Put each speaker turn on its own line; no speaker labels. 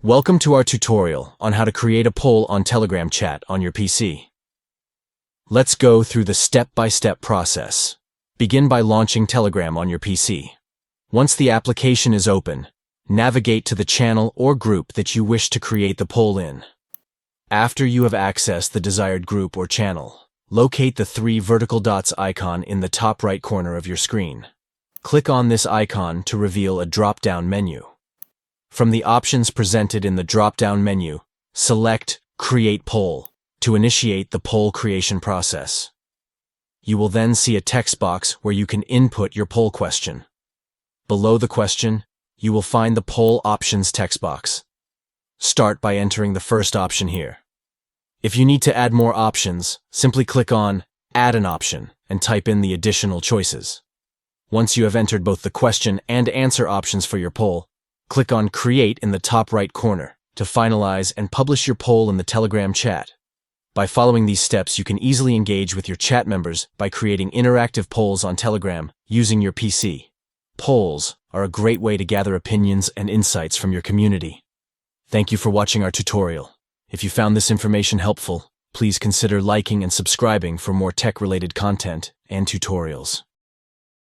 Welcome to our tutorial on how to create a poll on Telegram chat on your PC. Let's go through the step-by-step process. Begin by launching Telegram on your PC. Once the application is open, navigate to the channel or group that you wish to create the poll in. After you have accessed the desired group or channel, locate the three vertical dots icon in the top right corner of your screen. Click on this icon to reveal a drop-down menu. From the options presented in the drop-down menu, select Create Poll to initiate the poll creation process. You will then see a text box where you can input your poll question. Below the question, you will find the Poll Options text box. Start by entering the first option here. If you need to add more options, simply click on Add an option and type in the additional choices. Once you have entered both the question and answer options for your poll, click on Create in the top right corner to finalize and publish your poll in the Telegram chat. By following these steps, you can easily engage with your chat members by creating interactive polls on Telegram using your PC. Polls are a great way to gather opinions and insights from your community. Thank you for watching our tutorial. If you found this information helpful, please consider liking and subscribing for more tech-related content and tutorials.